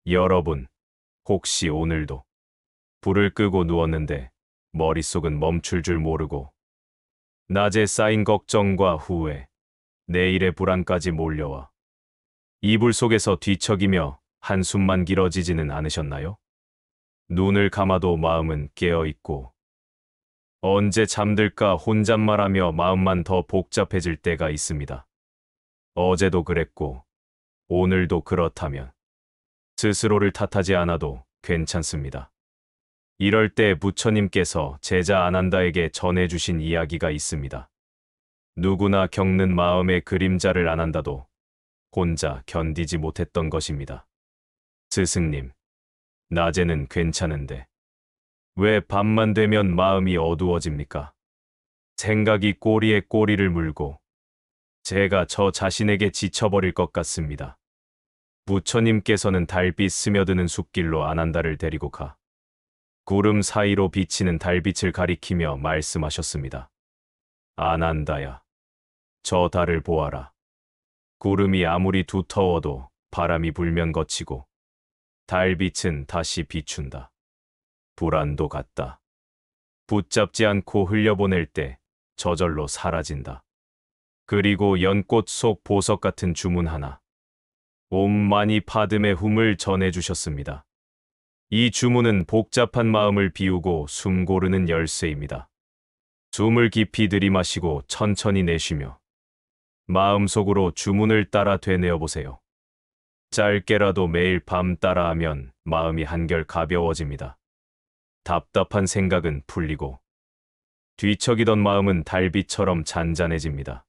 여러분, 혹시 오늘도 불을 끄고 누웠는데 머릿속은 멈출 줄 모르고 낮에 쌓인 걱정과 후회, 내일의 불안까지 몰려와 이불 속에서 뒤척이며 한숨만 길어지지는 않으셨나요? 눈을 감아도 마음은 깨어있고 언제 잠들까 혼잣말하며 마음만 더 복잡해질 때가 있습니다. 어제도 그랬고 오늘도 그렇다면 스스로를 탓하지 않아도 괜찮습니다. 이럴 때 부처님께서 제자 아난다에게 전해주신 이야기가 있습니다. 누구나 겪는 마음의 그림자를 아난다도 혼자 견디지 못했던 것입니다. 스승님, 낮에는 괜찮은데 왜 밤만 되면 마음이 어두워집니까? 생각이 꼬리에 꼬리를 물고 제가 저 자신에게 지쳐버릴 것 같습니다. 부처님께서는 달빛 스며드는 숲길로 아난다를 데리고 가 구름 사이로 비치는 달빛을 가리키며 말씀하셨습니다. 아난다야, 저 달을 보아라. 구름이 아무리 두터워도 바람이 불면 걷히고 달빛은 다시 비춘다. 불안도 같다. 붙잡지 않고 흘려보낼 때 저절로 사라진다. 그리고 연꽃 속 보석 같은 주문 하나. 옴 마니 파드메 훔을 전해주셨습니다. 이 주문은 복잡한 마음을 비우고 숨 고르는 열쇠입니다. 숨을 깊이 들이마시고 천천히 내쉬며 마음속으로 주문을 따라 되뇌어 보세요. 짧게라도 매일 밤 따라하면 마음이 한결 가벼워집니다. 답답한 생각은 풀리고 뒤척이던 마음은 달빛처럼 잔잔해집니다.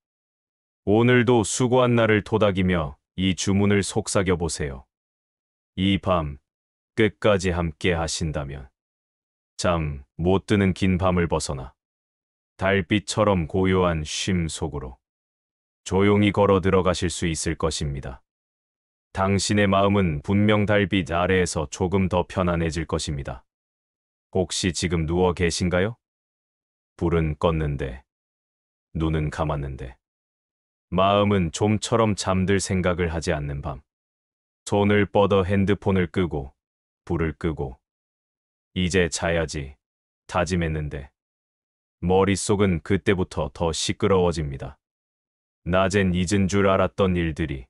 오늘도 수고한 날을 토닥이며 이 주문을 속삭여 보세요. 이 밤 끝까지 함께 하신다면 잠 못 드는 긴 밤을 벗어나 달빛처럼 고요한 쉼 속으로 조용히 걸어 들어가실 수 있을 것입니다. 당신의 마음은 분명 달빛 아래에서 조금 더 편안해질 것입니다. 혹시 지금 누워 계신가요? 불은 껐는데, 눈은 감았는데, 마음은 좀처럼 잠들 생각을 하지 않는 밤. 손을 뻗어 핸드폰을 끄고, 불을 끄고, 이제 자야지 다짐했는데, 머릿속은 그때부터 더 시끄러워집니다. 낮엔 잊은 줄 알았던 일들이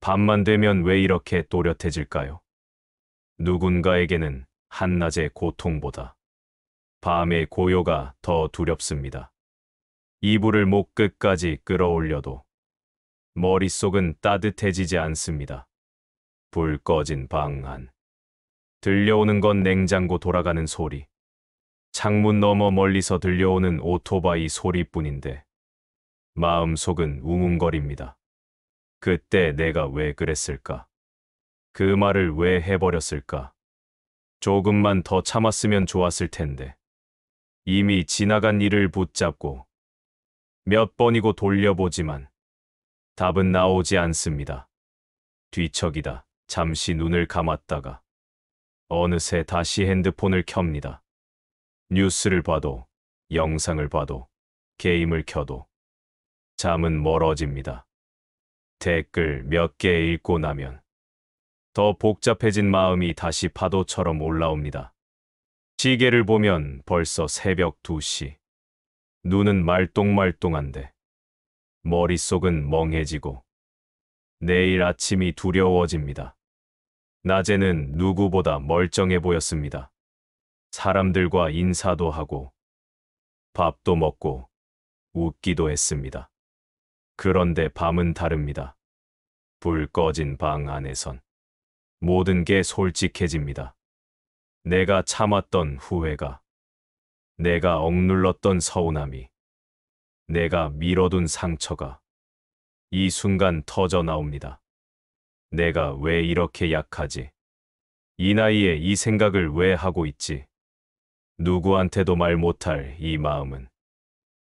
밤만 되면 왜 이렇게 또렷해질까요? 누군가에게는 한낮의 고통보다 밤의 고요가 더 두렵습니다. 이불을 목 끝까지 끌어올려도 머릿속은 따뜻해지지 않습니다. 불 꺼진 방 안. 들려오는 건 냉장고 돌아가는 소리. 창문 너머 멀리서 들려오는 오토바이 소리뿐인데 마음속은 웅웅거립니다. 그때 내가 왜 그랬을까? 그 말을 왜 해버렸을까? 조금만 더 참았으면 좋았을 텐데. 이미 지나간 일을 붙잡고 몇 번이고 돌려보지만 답은 나오지 않습니다. 뒤척이다 잠시 눈을 감았다가 어느새 다시 핸드폰을 켭니다. 뉴스를 봐도 영상을 봐도 게임을 켜도 잠은 멀어집니다. 댓글 몇 개 읽고 나면 더 복잡해진 마음이 다시 파도처럼 올라옵니다. 시계를 보면 벌써 새벽 2시. 눈은 말똥말똥한데 머릿속은 멍해지고 내일 아침이 두려워집니다. 낮에는 누구보다 멀쩡해 보였습니다. 사람들과 인사도 하고 밥도 먹고 웃기도 했습니다. 그런데 밤은 다릅니다. 불 꺼진 방 안에선 모든 게 솔직해집니다. 내가 참았던 후회가, 내가 억눌렀던 서운함이, 내가 미뤄둔 상처가 이 순간 터져 나옵니다. 내가 왜 이렇게 약하지? 이 나이에 이 생각을 왜 하고 있지? 누구한테도 말 못할 이 마음은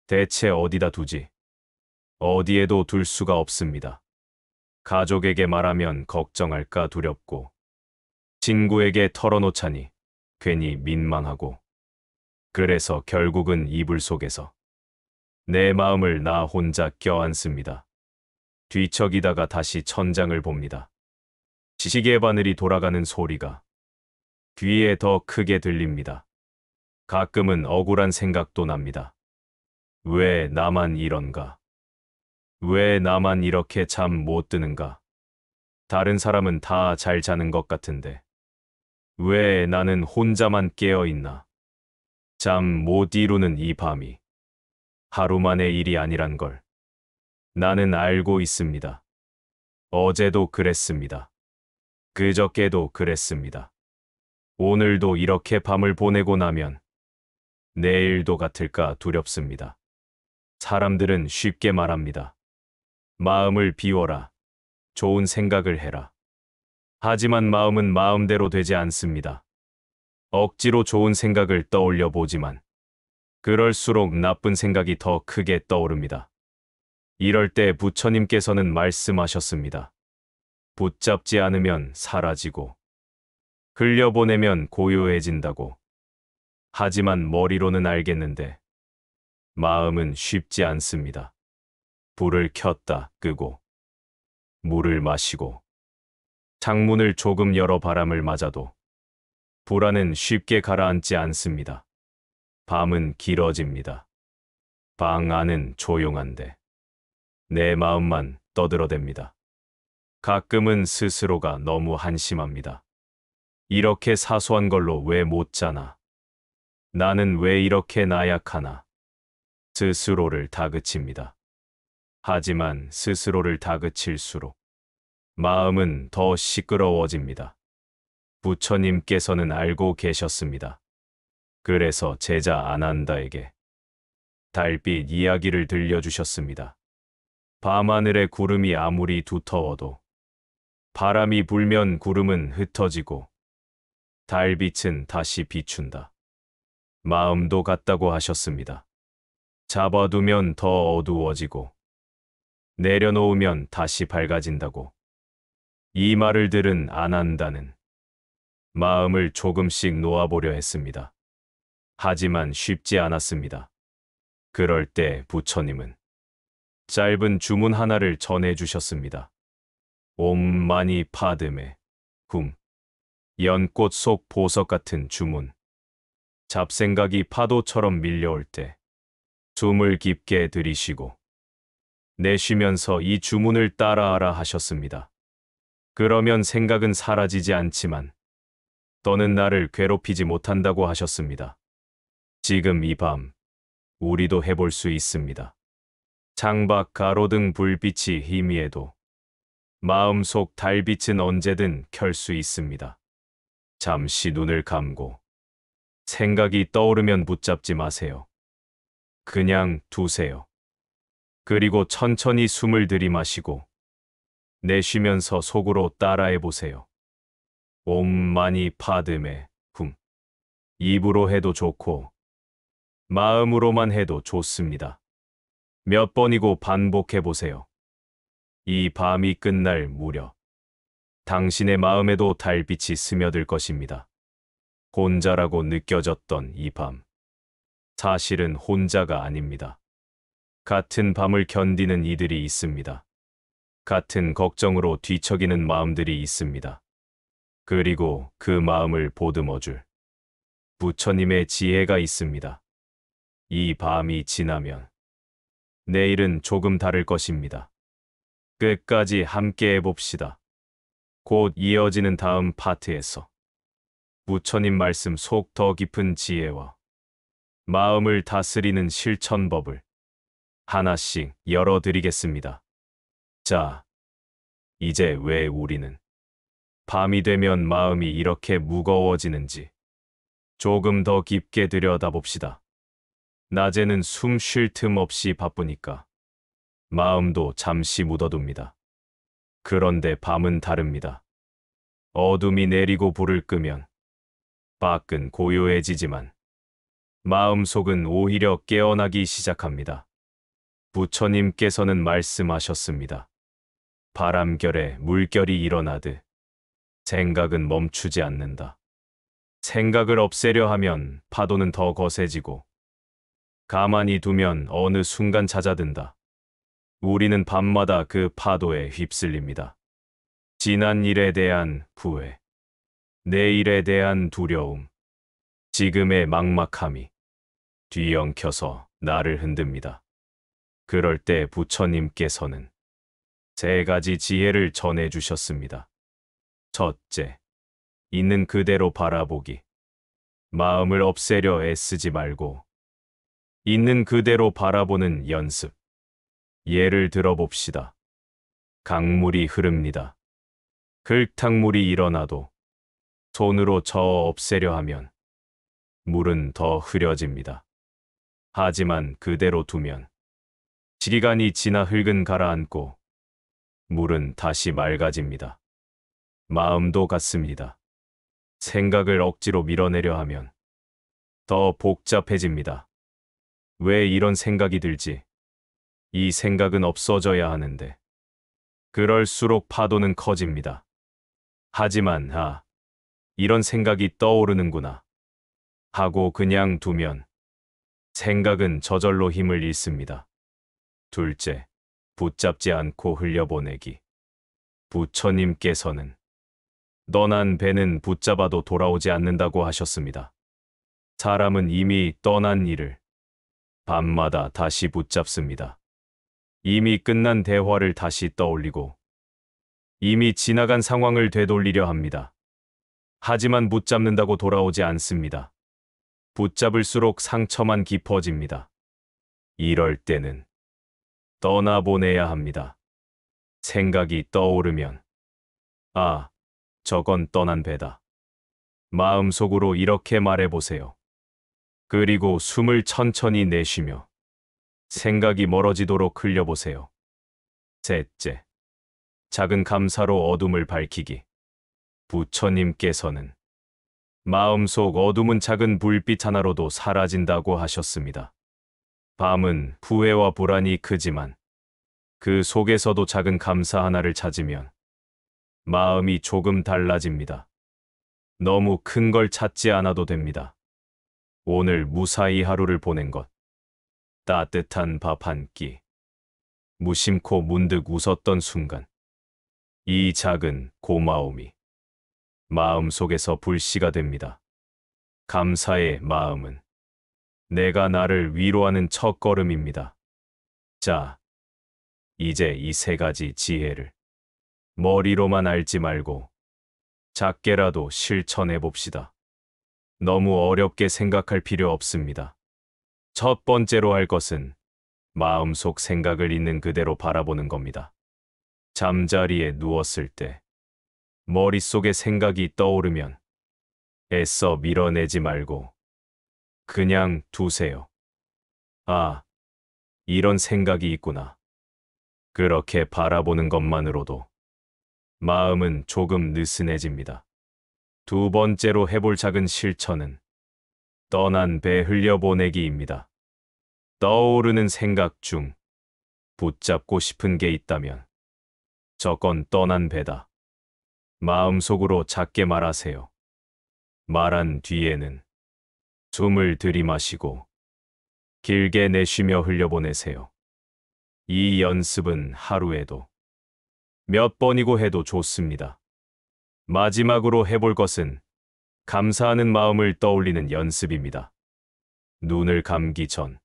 대체 어디다 두지? 어디에도 둘 수가 없습니다. 가족에게 말하면 걱정할까 두렵고, 친구에게 털어놓자니 괜히 민망하고, 그래서 결국은 이불 속에서 내 마음을 나 혼자 껴안습니다. 뒤척이다가 다시 천장을 봅니다. 시계 바늘이 돌아가는 소리가 귀에 더 크게 들립니다. 가끔은 억울한 생각도 납니다. 왜 나만 이런가? 왜 나만 이렇게 잠 못 드는가? 다른 사람은 다 잘 자는 것 같은데 왜 나는 혼자만 깨어 있나? 잠 못 이루는 이 밤이 하루 만의 일이 아니란 걸 나는 알고 있습니다. 어제도 그랬습니다. 그저께도 그랬습니다. 오늘도 이렇게 밤을 보내고 나면 내일도 같을까 두렵습니다. 사람들은 쉽게 말합니다. 마음을 비워라. 좋은 생각을 해라. 하지만 마음은 마음대로 되지 않습니다. 억지로 좋은 생각을 떠올려 보지만 그럴수록 나쁜 생각이 더 크게 떠오릅니다. 이럴 때 부처님께서는 말씀하셨습니다. 붙잡지 않으면 사라지고 흘려보내면 고요해진다고. 하지만 머리로는 알겠는데 마음은 쉽지 않습니다. 불을 켰다 끄고 물을 마시고 창문을 조금 열어 바람을 맞아도 불안은 쉽게 가라앉지 않습니다. 밤은 길어집니다. 방 안은 조용한데 내 마음만 떠들어댑니다. 가끔은 스스로가 너무 한심합니다. 이렇게 사소한 걸로 왜 못 자나? 나는 왜 이렇게 나약하나? 스스로를 다그칩니다. 하지만 스스로를 다그칠수록 마음은 더 시끄러워집니다. 부처님께서는 알고 계셨습니다. 그래서 제자 아난다에게 달빛 이야기를 들려주셨습니다. 밤하늘의 구름이 아무리 두터워도 바람이 불면 구름은 흩어지고 달빛은 다시 비춘다. 마음도 같다고 하셨습니다. 잡아두면 더 어두워지고 내려놓으면 다시 밝아진다고. 이 말을 들은 아난다는 마음을 조금씩 놓아보려 했습니다. 하지만 쉽지 않았습니다. 그럴 때 부처님은 짧은 주문 하나를 전해주셨습니다. 옴 마니 파드메 훔. 연꽃 속 보석 같은 주문. 잡생각이 파도처럼 밀려올 때 숨을 깊게 들이쉬고 내쉬면서 이 주문을 따라하라 하셨습니다. 그러면 생각은 사라지지 않지만 너는 나를 괴롭히지 못한다고 하셨습니다. 지금 이 밤 우리도 해볼 수 있습니다. 창밖 가로등 불빛이 희미해도 마음속 달빛은 언제든 켤 수 있습니다. 잠시 눈을 감고 생각이 떠오르면 붙잡지 마세요. 그냥 두세요. 그리고 천천히 숨을 들이마시고 내쉬면서 속으로 따라해 보세요. 옴 마니 파드메 훔. 입으로 해도 좋고 마음으로만 해도 좋습니다. 몇 번이고 반복해 보세요. 이 밤이 끝날 무렵 당신의 마음에도 달빛이 스며들 것입니다. 혼자라고 느껴졌던 이 밤. 사실은 혼자가 아닙니다. 같은 밤을 견디는 이들이 있습니다. 같은 걱정으로 뒤척이는 마음들이 있습니다. 그리고 그 마음을 보듬어줄 부처님의 지혜가 있습니다. 이 밤이 지나면 내일은 조금 다를 것입니다. 끝까지 함께 해봅시다. 곧 이어지는 다음 파트에서 부처님 말씀 속 더 깊은 지혜와 마음을 다스리는 실천법을 하나씩 열어드리겠습니다. 자, 이제 왜 우리는 밤이 되면 마음이 이렇게 무거워지는지 조금 더 깊게 들여다봅시다. 낮에는 숨 쉴 틈 없이 바쁘니까 마음도 잠시 묻어둡니다. 그런데 밤은 다릅니다. 어둠이 내리고 불을 끄면 밖은 고요해지지만 마음속은 오히려 깨어나기 시작합니다. 부처님께서는 말씀하셨습니다. 바람결에 물결이 일어나듯 생각은 멈추지 않는다. 생각을 없애려 하면 파도는 더 거세지고 가만히 두면 어느 순간 잦아든다. 우리는 밤마다 그 파도에 휩쓸립니다. 지난 일에 대한 후회, 내일에 대한 두려움, 지금의 막막함이 뒤엉켜서 나를 흔듭니다. 그럴 때 부처님께서는 3가지 지혜를 전해주셨습니다. 첫째, 있는 그대로 바라보기. 마음을 없애려 애쓰지 말고 있는 그대로 바라보는 연습. 예를 들어봅시다. 강물이 흐릅니다. 흙탕물이 일어나도 손으로 저어 없애려 하면 물은 더 흐려집니다. 하지만 그대로 두면 시간이 지나 흙은 가라앉고 물은 다시 맑아집니다. 마음도 같습니다. 생각을 억지로 밀어내려 하면 더 복잡해집니다. 왜 이런 생각이 들지? 이 생각은 없어져야 하는데 그럴수록 파도는 커집니다. 하지만 이런 생각이 떠오르는구나 하고 그냥 두면 생각은 저절로 힘을 잃습니다. 둘째, 붙잡지 않고 흘려보내기. 부처님께서는 떠난 배는 붙잡아도 돌아오지 않는다고 하셨습니다. 사람은 이미 떠난 이를 밤마다 다시 붙잡습니다. 이미 끝난 대화를 다시 떠올리고 이미 지나간 상황을 되돌리려 합니다. 하지만 붙잡는다고 돌아오지 않습니다. 붙잡을수록 상처만 깊어집니다. 이럴 때는 떠나보내야 합니다. 생각이 떠오르면 저건 떠난 배다. 마음속으로 이렇게 말해보세요. 그리고 숨을 천천히 내쉬며 생각이 멀어지도록 흘려보세요. 셋째, 작은 감사로 어둠을 밝히기. 부처님께서는 마음속 어둠은 작은 불빛 하나로도 사라진다고 하셨습니다. 밤은 후회와 불안이 크지만 그 속에서도 작은 감사 하나를 찾으면 마음이 조금 달라집니다. 너무 큰 걸 찾지 않아도 됩니다. 오늘 무사히 하루를 보낸 것, 따뜻한 밥 한 끼, 무심코 문득 웃었던 순간, 이 작은 고마움이 마음속에서 불씨가 됩니다. 감사의 마음은 내가 나를 위로하는 첫걸음입니다. 자, 이제 이 3가지 지혜를 머리로만 알지 말고 작게라도 실천해 봅시다. 너무 어렵게 생각할 필요 없습니다. 첫 번째로 할 것은 마음속 생각을 있는 그대로 바라보는 겁니다. 잠자리에 누웠을 때 머릿속에 생각이 떠오르면 애써 밀어내지 말고 그냥 두세요. 이런 생각이 있구나. 그렇게 바라보는 것만으로도 마음은 조금 느슨해집니다. 두 번째로 해볼 작은 실천은 떠난 배 흘려보내기입니다. 떠오르는 생각 중 붙잡고 싶은 게 있다면 저건 떠난 배다. 마음속으로 작게 말하세요. 말한 뒤에는 숨을 들이마시고 길게 내쉬며 흘려보내세요. 이 연습은 하루에도 몇 번이고 해도 좋습니다. 마지막으로 해볼 것은 감사하는 마음을 떠올리는 연습입니다. 눈을 감기 전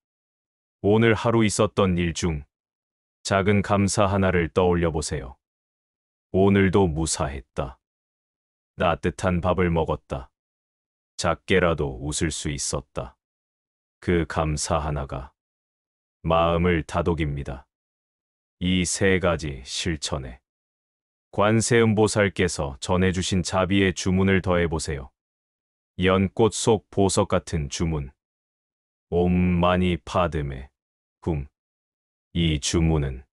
오늘 하루 있었던 일 중 작은 감사 하나를 떠올려 보세요. 오늘도 무사했다. 따뜻한 밥을 먹었다. 작게라도 웃을 수 있었다. 그 감사 하나가 마음을 다독입니다. 이 3가지 실천에 관세음보살께서 전해주신 자비의 주문을 더해보세요. 연꽃 속 보석 같은 주문. 옴 마니 파드메 훔. 이 주문은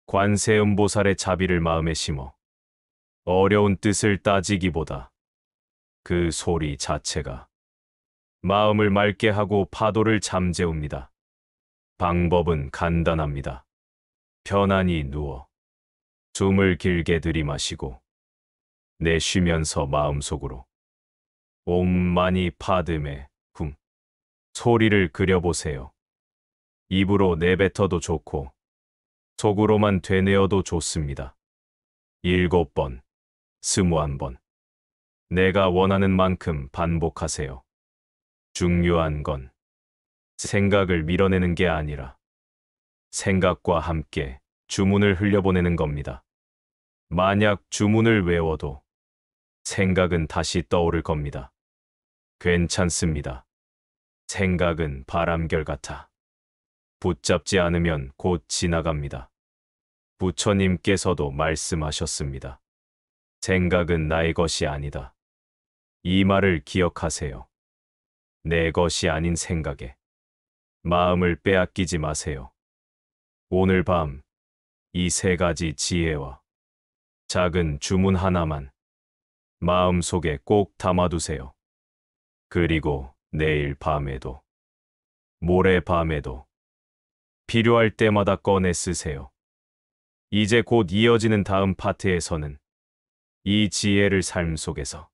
관세음보살의 자비를 마음에 심어 어려운 뜻을 따지기보다 그 소리 자체가 마음을 맑게 하고 파도를 잠재웁니다. 방법은 간단합니다. 편안히 누워 숨을 길게 들이마시고 내쉬면서 마음속으로 옴 마니 파드메 훔 소리를 그려보세요. 입으로 내뱉어도 좋고 속으로만 되뇌어도 좋습니다. 7번, 21번. 내가 원하는 만큼 반복하세요. 중요한 건 생각을 밀어내는 게 아니라 생각과 함께 주문을 흘려보내는 겁니다. 만약 주문을 외워도 생각은 다시 떠오를 겁니다. 괜찮습니다. 생각은 바람결 같아. 붙잡지 않으면 곧 지나갑니다. 부처님께서도 말씀하셨습니다. 생각은 나의 것이 아니다. 이 말을 기억하세요. 내 것이 아닌 생각에 마음을 빼앗기지 마세요. 오늘 밤 이 3가지 지혜와 작은 주문 하나만 마음속에 꼭 담아두세요. 그리고 내일 밤에도, 모레 밤에도 필요할 때마다 꺼내 쓰세요. 이제 곧 이어지는 다음 파트에서는 이 지혜를 삶 속에서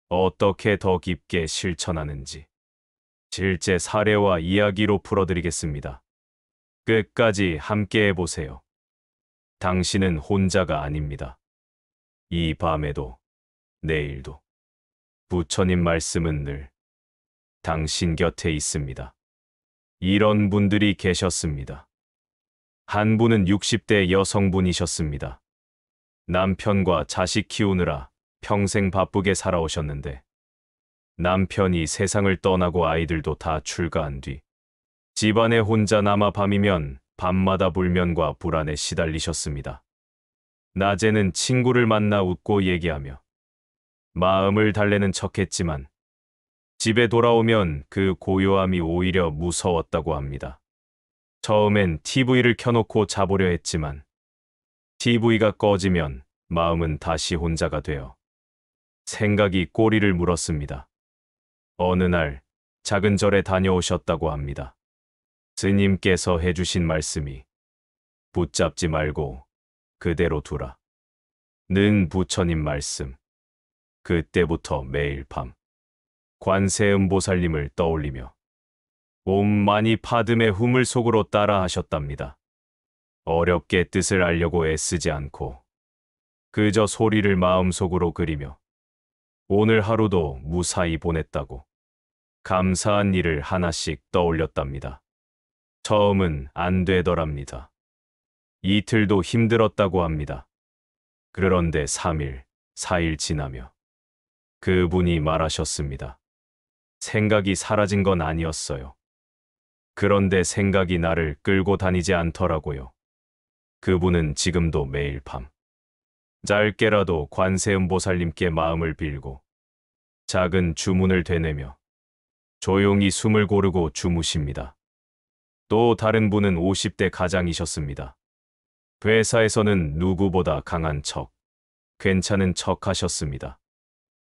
어떻게 더 깊게 실천하는지 실제 사례와 이야기로 풀어드리겠습니다. 끝까지 함께 해보세요. 당신은 혼자가 아닙니다. 이 밤에도, 내일도 부처님 말씀은 늘 당신 곁에 있습니다. 이런 분들이 계셨습니다. 한 분은 60대 여성분이셨습니다. 남편과 자식 키우느라 평생 바쁘게 살아오셨는데 남편이 세상을 떠나고 아이들도 다 출가한 뒤 집안에 혼자 남아 밤이면 밤마다 불면과 불안에 시달리셨습니다. 낮에는 친구를 만나 웃고 얘기하며 마음을 달래는 척했지만 집에 돌아오면 그 고요함이 오히려 무서웠다고 합니다. 처음엔 TV를 켜놓고 자보려 했지만 TV가 꺼지면 마음은 다시 혼자가 되어 생각이 꼬리를 물었습니다. 어느 날 작은 절에 다녀오셨다고 합니다. 스님께서 해주신 말씀이 붙잡지 말고 그대로 두라. 는 부처님 말씀. 그때부터 매일 밤 관세음보살님을 떠올리며 옴 마니 파드메 훔을 속으로 따라 하셨답니다. 어렵게 뜻을 알려고 애쓰지 않고 그저 소리를 마음속으로 그리며 오늘 하루도 무사히 보냈다고 감사한 일을 하나씩 떠올렸답니다. 처음은 안 되더랍니다. 이틀도 힘들었다고 합니다. 그런데 3일, 4일 지나며 그분이 말하셨습니다. 생각이 사라진 건 아니었어요. 그런데 생각이 나를 끌고 다니지 않더라고요. 그분은 지금도 매일 밤 짧게라도 관세음보살님께 마음을 빌고 작은 주문을 되뇌며 조용히 숨을 고르고 주무십니다. 또 다른 분은 50대 가장이셨습니다. 회사에서는 누구보다 강한 척, 괜찮은 척 하셨습니다.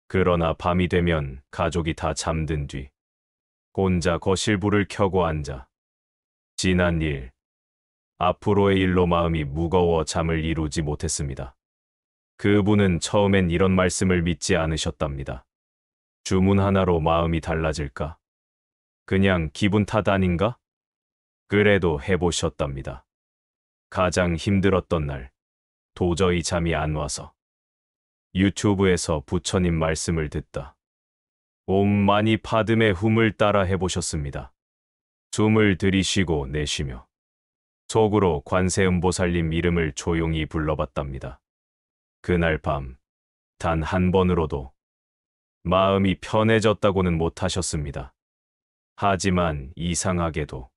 그러나 밤이 되면 가족이 다 잠든 뒤 혼자 거실불을 켜고 앉아 지난 일, 앞으로의 일로 마음이 무거워 잠을 이루지 못했습니다. 그분은 처음엔 이런 말씀을 믿지 않으셨답니다. 주문 하나로 마음이 달라질까? 그냥 기분 탓 아닌가? 그래도 해보셨답니다. 가장 힘들었던 날, 도저히 잠이 안 와서 유튜브에서 부처님 말씀을 듣다 옴 마니 파드메 훔을 따라 해보셨습니다. 숨을 들이쉬고 내쉬며 속으로 관세음보살님 이름을 조용히 불러봤답니다. 그날 밤 단 한 번으로도 마음이 편해졌다고는 못하셨습니다. 하지만 이상하게도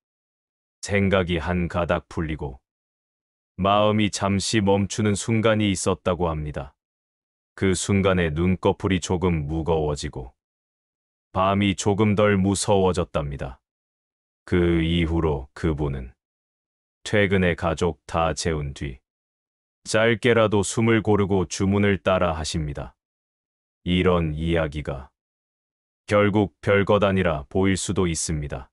생각이 한 가닥 풀리고 마음이 잠시 멈추는 순간이 있었다고 합니다. 그 순간에 눈꺼풀이 조금 무거워지고 밤이 조금 덜 무서워졌답니다. 그 이후로 그분은 퇴근에 가족 다 재운 뒤 짧게라도 숨을 고르고 주문을 따라 하십니다. 이런 이야기가 결국 별것 아니라 보일 수도 있습니다.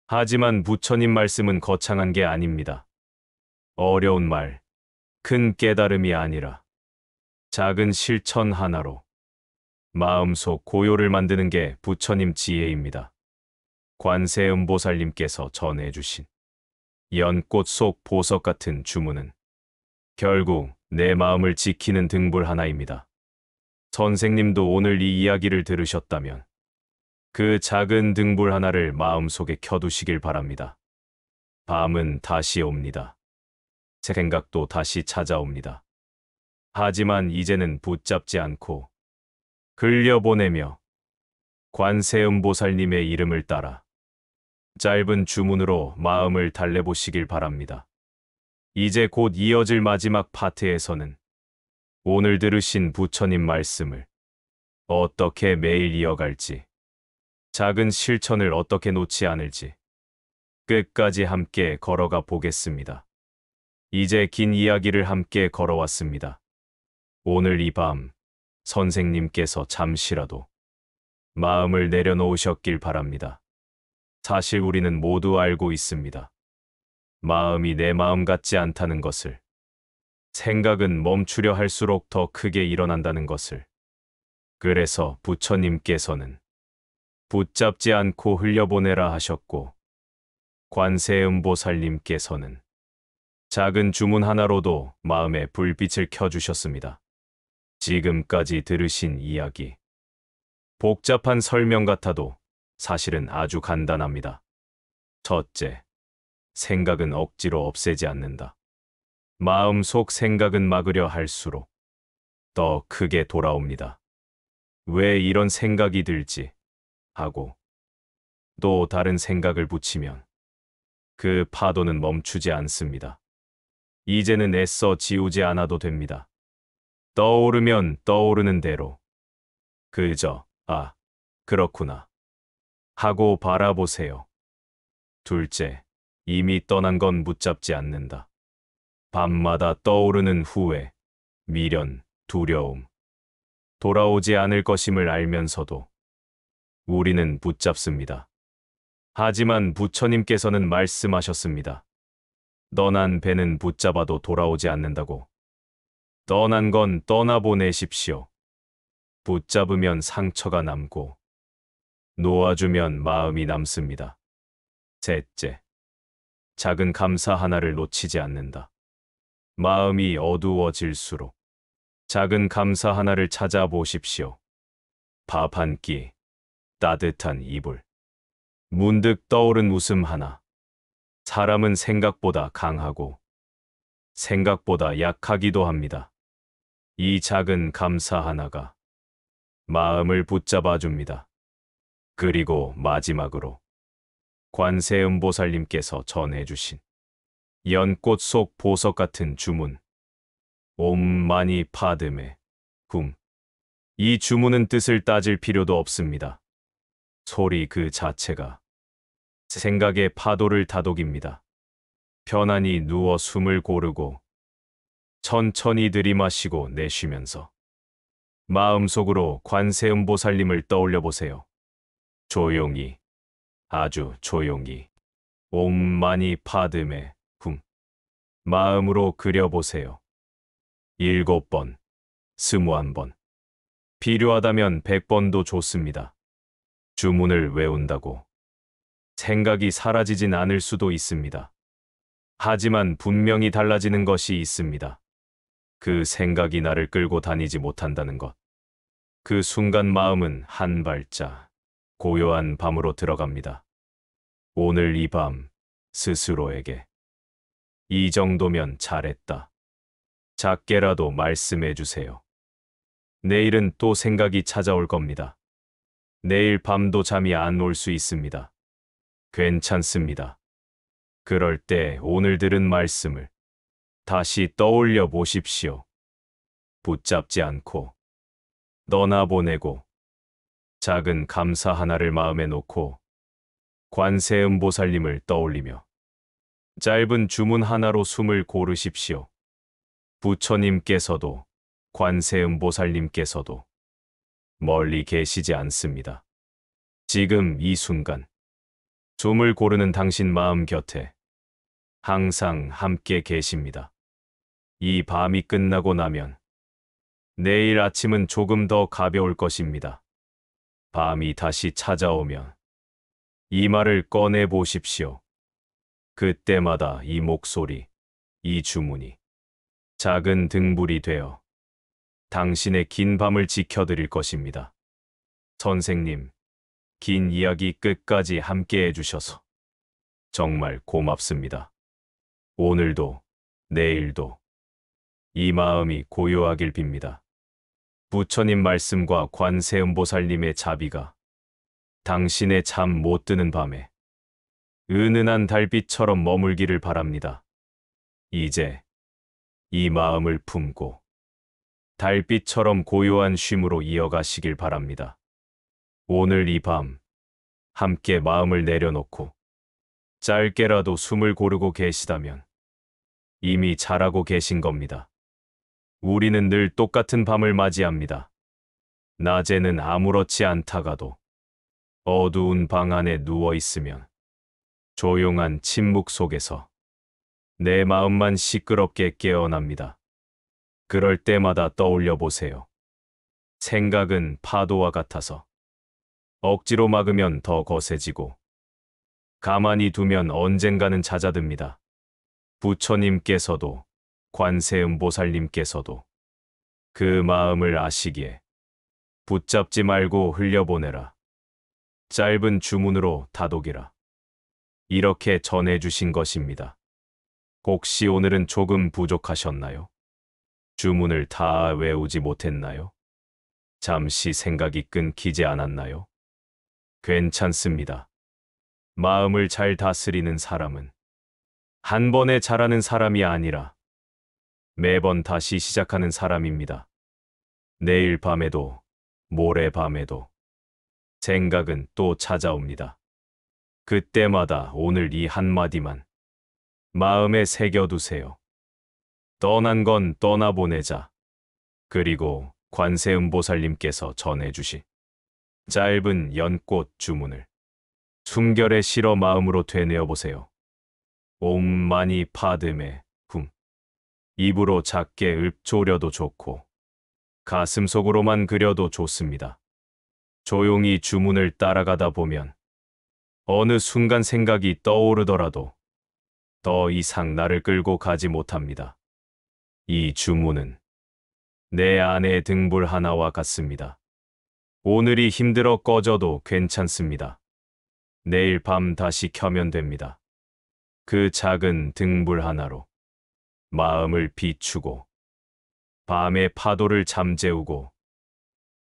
하지만 부처님 말씀은 거창한 게 아닙니다. 어려운 말, 큰 깨달음이 아니라 작은 실천 하나로 마음속 고요를 만드는 게 부처님 지혜입니다. 관세음보살님께서 전해주신 연꽃 속 보석 같은 주문은 결국 내 마음을 지키는 등불 하나입니다. 선생님도 오늘 이 이야기를 들으셨다면 그 작은 등불 하나를 마음속에 켜두시길 바랍니다. 밤은 다시 옵니다. 새 생각도 다시 찾아옵니다. 하지만 이제는 붙잡지 않고 흘려보내며 관세음보살님의 이름을 따라 짧은 주문으로 마음을 달래보시길 바랍니다. 이제 곧 이어질 마지막 파트에서는 오늘 들으신 부처님 말씀을 어떻게 매일 이어갈지, 작은 실천을 어떻게 놓지 않을지 끝까지 함께 걸어가 보겠습니다. 이제 긴 이야기를 함께 걸어왔습니다. 오늘 이 밤 선생님께서 잠시라도 마음을 내려놓으셨길 바랍니다. 사실 우리는 모두 알고 있습니다. 마음이 내 마음 같지 않다는 것을, 생각은 멈추려 할수록 더 크게 일어난다는 것을. 그래서 부처님께서는 붙잡지 않고 흘려보내라 하셨고, 관세음보살님께서는 작은 주문 하나로도 마음의 불빛을 켜주셨습니다. 지금까지 들으신 이야기, 복잡한 설명 같아도 사실은 아주 간단합니다. 첫째, 생각은 억지로 없애지 않는다. 마음속 생각은 막으려 할수록 더 크게 돌아옵니다. 왜 이런 생각이 들지? 하고 또 다른 생각을 붙이면 그 파도는 멈추지 않습니다. 이제는 애써 지우지 않아도 됩니다. 떠오르면 떠오르는 대로 그저 그렇구나 하고 바라보세요. 둘째, 이미 떠난 건 붙잡지 않는다. 밤마다 떠오르는 후회, 미련, 두려움, 돌아오지 않을 것임을 알면서도 우리는 붙잡습니다. 하지만 부처님께서는 말씀하셨습니다. 떠난 배는 붙잡아도 돌아오지 않는다고. 떠난 건 떠나보내십시오. 붙잡으면 상처가 남고 놓아주면 마음이 남습니다. 셋째, 작은 감사 하나를 놓치지 않는다. 마음이 어두워질수록 작은 감사 하나를 찾아보십시오. 밥 한 끼, 따뜻한 이불, 문득 떠오른 웃음 하나. 사람은 생각보다 강하고 생각보다 약하기도 합니다. 이 작은 감사 하나가 마음을 붙잡아 줍니다. 그리고 마지막으로 관세음보살님께서 전해주신 연꽃 속 보석 같은 주문, 옴 마니 파드메 훔. 이 주문은 뜻을 따질 필요도 없습니다. 소리 그 자체가 생각의 파도를 다독입니다. 편안히 누워 숨을 고르고 천천히 들이마시고 내쉬면서 마음속으로 관세음보살님을 떠올려 보세요. 조용히, 아주 조용히, 옴 마니 파드메 훔. 마음으로 그려보세요. 7번, 21번, 필요하다면 100번도 좋습니다. 주문을 외운다고 생각이 사라지진 않을 수도 있습니다. 하지만 분명히 달라지는 것이 있습니다. 그 생각이 나를 끌고 다니지 못한다는 것. 그 순간 마음은 한 발짝 고요한 밤으로 들어갑니다. 오늘 이 밤 스스로에게 이 정도면 잘했다. 작게라도 말씀해 주세요. 내일은 또 생각이 찾아올 겁니다. 내일 밤도 잠이 안 올 수 있습니다. 괜찮습니다. 그럴 때 오늘 들은 말씀을 다시 떠올려 보십시오. 붙잡지 않고 떠나보내고 작은 감사 하나를 마음에 놓고 관세음보살님을 떠올리며 짧은 주문 하나로 숨을 고르십시오. 부처님께서도 관세음보살님께서도 멀리 계시지 않습니다. 지금 이 순간 숨을 고르는 당신 마음 곁에 항상 함께 계십니다. 이 밤이 끝나고 나면 내일 아침은 조금 더 가벼울 것입니다. 밤이 다시 찾아오면 이 말을 꺼내 보십시오. 그때마다 이 목소리, 이 주문이 작은 등불이 되어 당신의 긴 밤을 지켜드릴 것입니다. 선생님, 긴 이야기 끝까지 함께 해주셔서 정말 고맙습니다. 오늘도, 내일도 이 마음이 고요하길 빕니다. 부처님 말씀과 관세음보살님의 자비가 당신의 잠 못 드는 밤에 은은한 달빛처럼 머물기를 바랍니다. 이제 이 마음을 품고 달빛처럼 고요한 쉼으로 이어가시길 바랍니다. 오늘 이 밤 함께 마음을 내려놓고 짧게라도 숨을 고르고 계시다면 이미 잘하고 계신 겁니다. 우리는 늘 똑같은 밤을 맞이합니다. 낮에는 아무렇지 않다가도 어두운 방 안에 누워 있으면 조용한 침묵 속에서 내 마음만 시끄럽게 깨어납니다. 그럴 때마다 떠올려 보세요. 생각은 파도와 같아서 억지로 막으면 더 거세지고 가만히 두면 언젠가는 잦아듭니다. 부처님께서도 관세음보살님께서도 그 마음을 아시기에 붙잡지 말고 흘려보내라. 짧은 주문으로 다독이라. 이렇게 전해주신 것입니다. 혹시 오늘은 조금 부족하셨나요? 주문을 다 외우지 못했나요? 잠시 생각이 끊기지 않았나요? 괜찮습니다. 마음을 잘 다스리는 사람은 한 번에 잘하는 사람이 아니라 매번 다시 시작하는 사람입니다. 내일 밤에도 모레 밤에도 생각은 또 찾아옵니다. 그때마다 오늘 이 한마디만 마음에 새겨두세요. 떠난 건 떠나보내자. 그리고 관세음보살님께서 전해주신 짧은 연꽃 주문을 숨결에 실어 마음으로 되뇌어보세요. 옴 마니 파드메 훔. 입으로 작게 읊조려도 좋고 가슴 속으로만 그려도 좋습니다. 조용히 주문을 따라가다 보면 어느 순간 생각이 떠오르더라도 더 이상 나를 끌고 가지 못합니다. 이 주문은 내 안의 등불 하나와 같습니다. 오늘이 힘들어 꺼져도 괜찮습니다. 내일 밤 다시 켜면 됩니다. 그 작은 등불 하나로 마음을 비추고 밤의 파도를 잠재우고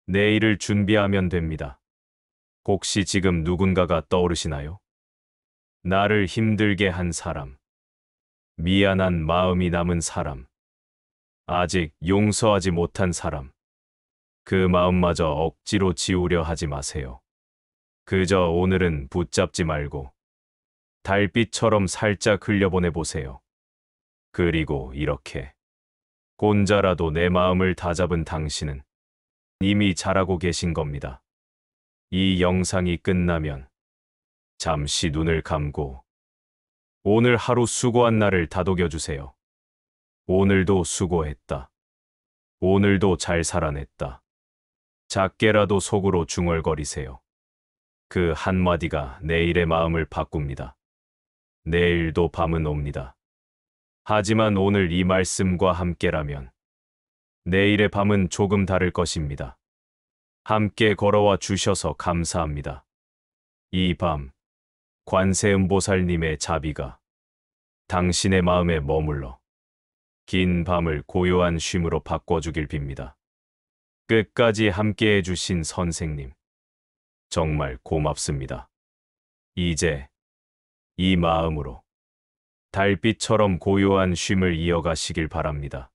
내일을 준비하면 됩니다. 혹시 지금 누군가가 떠오르시나요? 나를 힘들게 한 사람, 미안한 마음이 남은 사람, 아직 용서하지 못한 사람, 그 마음마저 억지로 지우려 하지 마세요. 그저 오늘은 붙잡지 말고 달빛처럼 살짝 흘려보내 보세요. 그리고 이렇게 혼자라도 내 마음을 다잡은 당신은 이미 잘하고 계신 겁니다. 이 영상이 끝나면 잠시 눈을 감고 오늘 하루 수고한 나를 다독여주세요. 오늘도 수고했다. 오늘도 잘 살아냈다. 작게라도 속으로 중얼거리세요. 그 한마디가 내일의 마음을 바꿉니다. 내일도 밤은 옵니다. 하지만 오늘 이 말씀과 함께라면 내일의 밤은 조금 다를 것입니다. 함께 걸어와 주셔서 감사합니다. 이 밤 관세음보살님의 자비가 당신의 마음에 머물러 긴 밤을 고요한 쉼으로 바꿔주길 빕니다. 끝까지 함께해 주신 선생님, 정말 고맙습니다. 이제 이 마음으로 달빛처럼 고요한 쉼을 이어가시길 바랍니다.